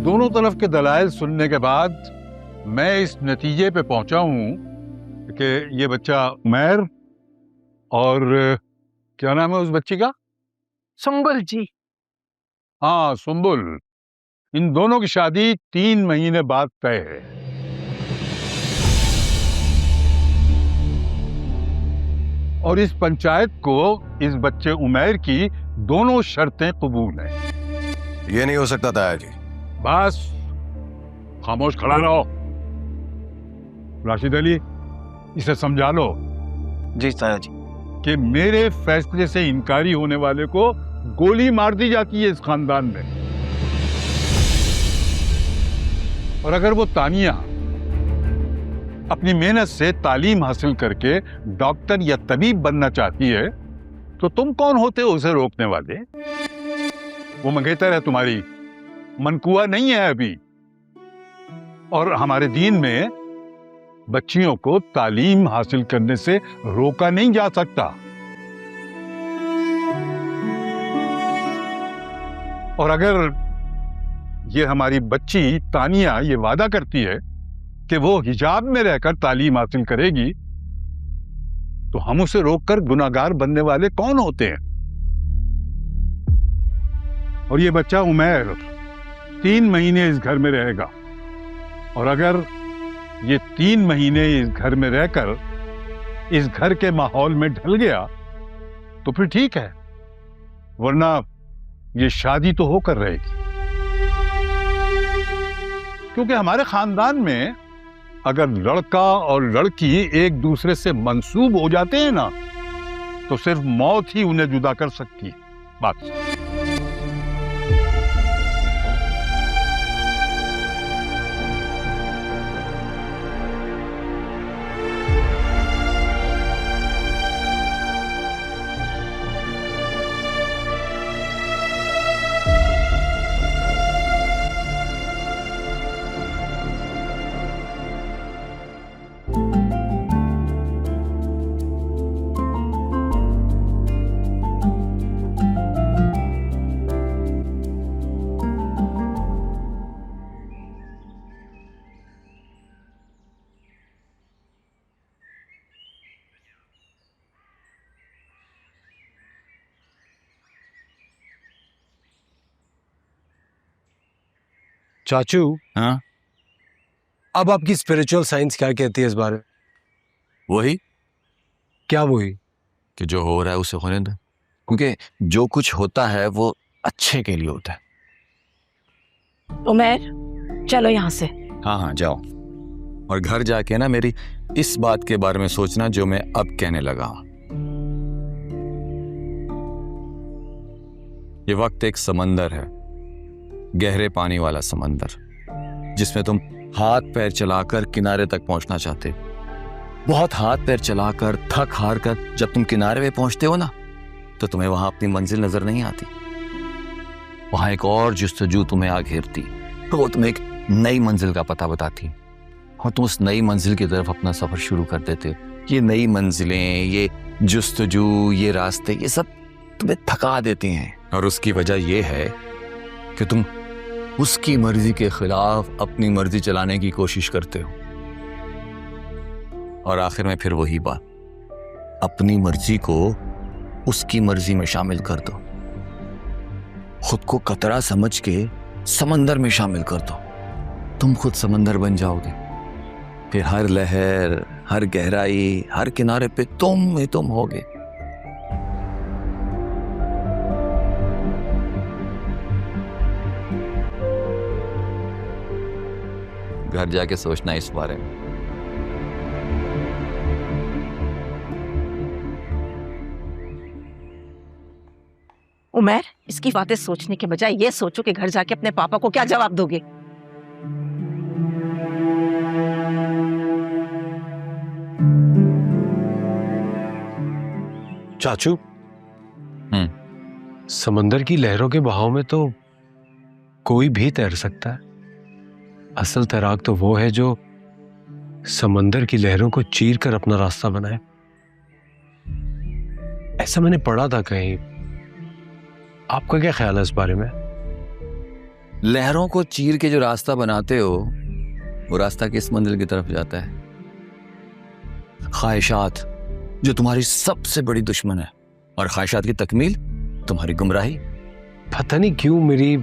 दोनों तरफ के दलाइल सुनने के बाद मैं इस नतीजे पे पहुंचा हूं कि ये बच्चा उमैर और क्या नाम है उस बच्ची का? सुंबुल जी। हाँ, सुंबुल। इन दोनों की शादी 3 महीने बाद तय है। और इस पंचायत को इस बच्चे उमैर की दोनों शर्तें कबूल हैं। ये नहीं हो सकता ताया जी। बस खामोश खड़ा रहो। राशिद अली, इसे समझा लो जी ताया जी। कि मेरे फैसले से इनकारी होने वाले को गोली मार दी जाती है इस खानदान में। और अगर वो तानिया अपनी मेहनत से तालीम हासिल करके डॉक्टर या तबीब बनना चाहती है तो तुम कौन होते हो उसे रोकने वाले? वो मंगेतर है तुम्हारी, मनकुआ नहीं है अभी। और हमारे दीन में बच्चियों को तालीम हासिल करने से रोका नहीं जा सकता। और अगर ये हमारी बच्ची तानिया ये वादा करती है कि वो हिजाब में रहकर तालीम हासिल करेगी तो हम उसे रोककर गुनाहगार बनने वाले कौन होते हैं? और ये बच्चा उमैर 3 महीने इस घर में रहेगा। और अगर ये 3 महीने इस घर में रहकर इस घर के माहौल में ढल गया तो फिर ठीक है, वरना ये शादी तो होकर रहेगी। क्योंकि हमारे खानदान में अगर लड़का और लड़की एक दूसरे से मंसूब हो जाते हैं ना तो सिर्फ मौत ही उन्हें जुदा कर सकती है। बस। चाचू, हाँ अब आपकी स्पिरिचुअल साइंस क्या कहती है इस बारे में? वही क्या वही? कि जो हो रहा है उसे होने दो, क्योंकि जो कुछ होता है वो अच्छे के लिए होता है। उमैर, चलो यहाँ से। हाँ हाँ जाओ। और घर जाके ना मेरी इस बात के बारे में सोचना जो मैं अब कहने लगा हूं। ये वक्त एक समंदर है, गहरे पानी वाला समंदर, जिसमें तुम हाथ पैर चलाकर किनारे तक पहुंचना चाहते। बहुत हाथ पैर चलाकर थक हार कर जब तुम किनारे पे पहुंचते हो ना तो तुम्हें वहां अपनी मंजिल नजर नहीं आती। वहां एक और जुस्तजू तुम्हें आ घेरती, तो वो तुम्हें एक नई मंजिल का पता बताती और तुम उस नई मंजिल की तरफ अपना सफर शुरू कर देते हो। ये नई मंजिलें, ये जुस्तजू, ये रास्ते, ये सब तुम्हें थका देती हैं। और उसकी वजह यह है कि तुम उसकी मर्जी के खिलाफ अपनी मर्जी चलाने की कोशिश करते हो। और आखिर में फिर वही बात, अपनी मर्जी को उसकी मर्जी में शामिल कर दो। खुद को कतरा समझ के समंदर में शामिल कर दो। तुम खुद समंदर बन जाओगे। फिर हर लहर, हर गहराई, हर किनारे पे तुम ही तुम होगे। घर जाके सोचना इस बारे में। उमैर, इसकी बातें सोचने के बजाय ये सोचो कि घर जाके अपने पापा को क्या जवाब दोगे। चाचू, समंदर की लहरों के बहाव में तो कोई भी तैर सकता है। असल तैराक तो वो है जो समंदर की लहरों को चीर कर अपना रास्ता बनाए। ऐसा मैंने पढ़ा था कहीं। आपका क्या ख्याल है इस बारे में? लहरों को चीर के जो रास्ता बनाते हो वो रास्ता किस मंजिल की तरफ जाता है? ख्वाहिशात, जो तुम्हारी सबसे बड़ी दुश्मन है, और ख्वाहिशात की तकमील तुम्हारी गुमराही। पता नहीं क्यों मेरी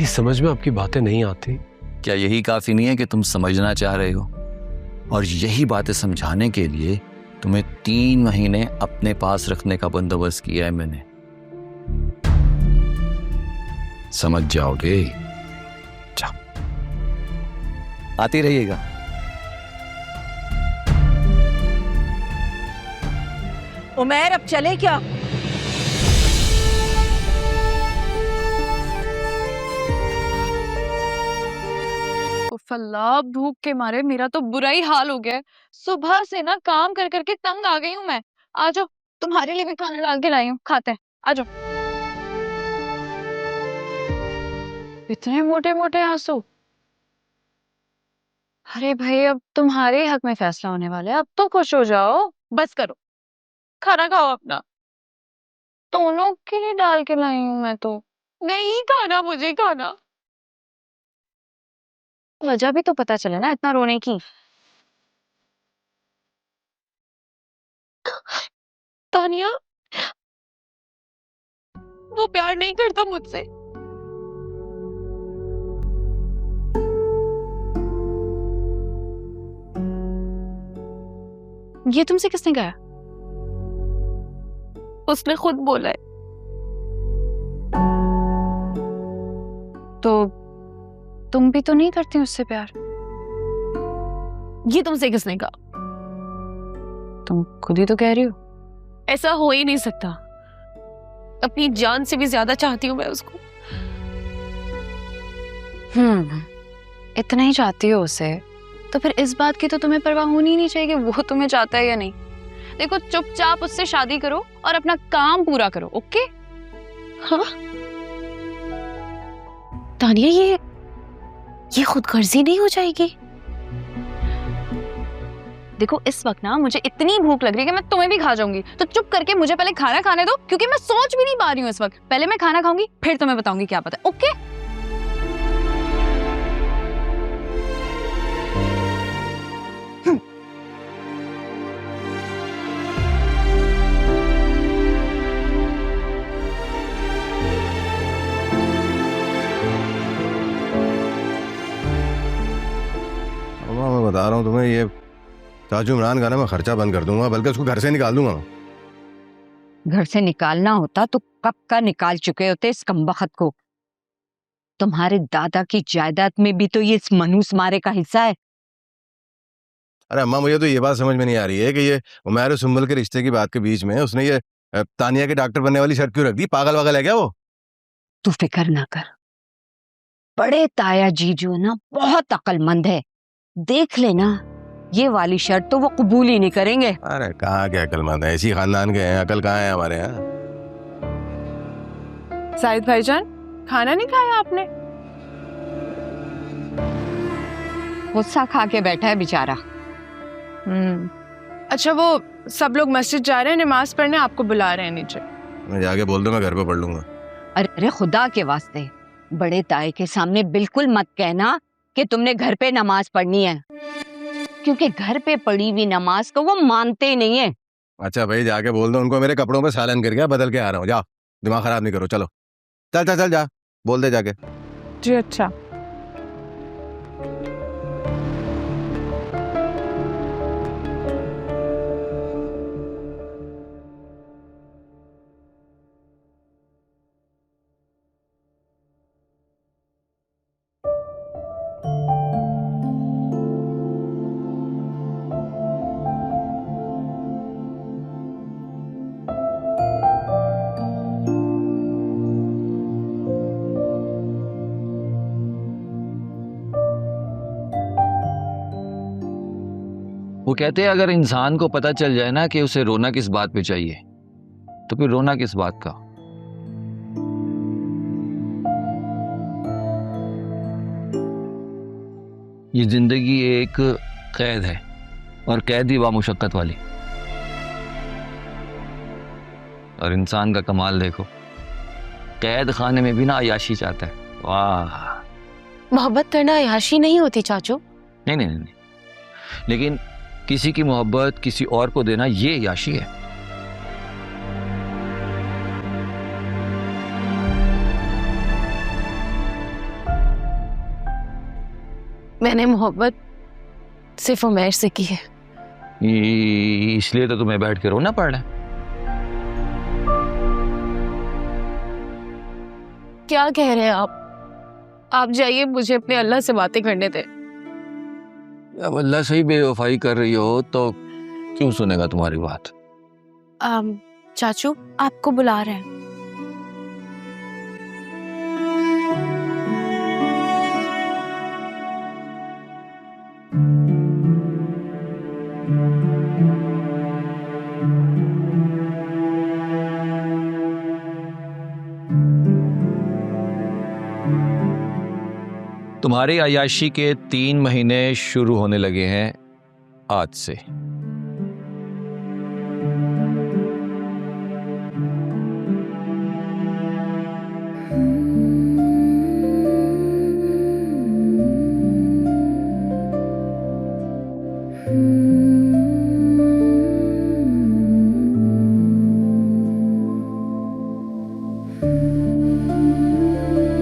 समझ में आपकी बातें नहीं आती। क्या यही काफी नहीं है कि तुम समझना चाह रहे हो? और यही बातें समझाने के लिए तुम्हें 3 महीने अपने पास रखने का बंदोबस्त किया है मैंने। समझ जाओगे। जाओ, आती रहिएगा। उमैर अब चले क्या? अल्लाह, भूख के मारे मेरा तो बुरा ही हाल हो गया है। सुबह से ना काम कर करके तंग आ गई हूँ मैं। आ जाओ, तुम्हारे लिए भी खाना डाल के लाई हूँ, खाते हैं। आ जाओ। इतने मोटे मोटे आंसू। अरे भाई, अब तुम्हारे हक में फैसला होने वाला है, अब तो खुश हो जाओ। बस करो, खाना खाओ अपना। दोनों के लिए डाल के लाई हूँ मैं तो। नहीं खाना, मुझे खाना। वजह भी तो पता चले ना इतना रोने की। तानिया, वो प्यार नहीं करता मुझसे। ये तुमसे किसने कहा? उसने खुद बोला है। तो तुम भी तो नहीं करती उससे प्यार? ये तुमसे किसने कहा? तुम खुद ही तो कह रही हो। ऐसा हो ही नहीं सकता। अपनी जान से भी ज्यादा चाहती हूँ मैं उसको। इतना ही चाहती हो उसे, तो फिर इस बात की तो तुम्हें परवाह होनी ही नहीं चाहिए कि वो तुम्हें चाहता है या नहीं। देखो, चुपचाप उससे शादी करो और अपना काम पूरा करो, ओके? हाँ तानिया, ये खुदगर्जी नहीं हो जाएगी? देखो, इस वक्त ना मुझे इतनी भूख लग रही है कि मैं तुम्हें भी खा जाऊंगी। तो चुप करके मुझे पहले खाना खाने दो, क्योंकि मैं सोच भी नहीं पा रही हूँ इस वक्त। पहले मैं खाना खाऊंगी, फिर तुम्हें बताऊंगी क्या पता है, ओके? मैं बता रहा हूँ तुम्हें, ये चाचू इमरान का ना मैं खर्चा बंद कर दूंगा, बल्कि उसको घर से निकाल दूंगा। घर से निकालना होता तो कब का निकाल चुके होते इस कमबख्त को। तुम्हारे दादा की जायदाद में भी तो ये इस मनूस मारे का हिस्सा है। अरे अम्मा, मुझे तो ये बात समझ में नहीं आ रही है कि ये उमैर और सुंबल के रिश्ते की बात के बीच में उसने ये तानिया के डॉक्टर बनने वाली शर्त क्यों रख दी? पागल वागल है क्या वो? तू फिक्र ना कर, बड़े ताया जी जो ना बहुत अक्लमंद है। देख लेना, ये वाली शर्त तो वो कबूल ही नहीं करेंगे। अरे कहाँ के अकलमंद है, इसी खानदान के हैं, अकल कहाँ है हमारे यहाँ। साहिद भाईजान, खाना नहीं खाया आपने? गुस्सा खा के बैठा है बेचारा। अच्छा, वो सब लोग मस्जिद जा रहे हैं नमाज पढ़ने, आपको बुला रहे हैं नीचे। मैं जाके बोल दूं, मैं घर पे पढ़ लूंगा। अरे खुदा के वास्ते, बड़े ताए के सामने बिल्कुल मत कहना कि तुमने घर पे नमाज पढ़नी है, क्योंकि घर पे पढ़ी हुई नमाज को वो मानते ही नहीं है। अच्छा भाई, जाके बोल दो उनको मेरे कपड़ों पे सालन गिर गया, बदल के आ रहा हूँ। जाओ, दिमाग खराब नहीं करो। चलो चल चल चल, जा बोल दे जाके। जी अच्छा। वो कहते हैं अगर इंसान को पता चल जाए ना कि उसे रोना किस बात पे चाहिए, तो फिर रोना किस बात का। ये जिंदगी एक कैद है, और कैद ही बामुशक्कत वाली। और इंसान का कमाल देखो, कैद खाने में भी ना अय्याशी चाहता है। वाह। मोहब्बत करना अयाशी नहीं होती चाचू। नहीं नहीं नहीं, लेकिन किसी की मोहब्बत किसी और को देना ये याशी है। मैंने मोहब्बत सिर्फ उमैर से की है। इसलिए तो तुम्हें बैठ के रोना पड़ रहा है। क्या कह रहे हैं आप जाइए, मुझे अपने अल्लाह से बातें करने दे। अब अल्लाह से ही बेवफाई कर रही हो तो क्यों सुनेगा तुम्हारी बात? चाचू आपको बुला रहे हैं। तुम्हारी अय्याशी के 3 महीने शुरू होने लगे हैं आज से।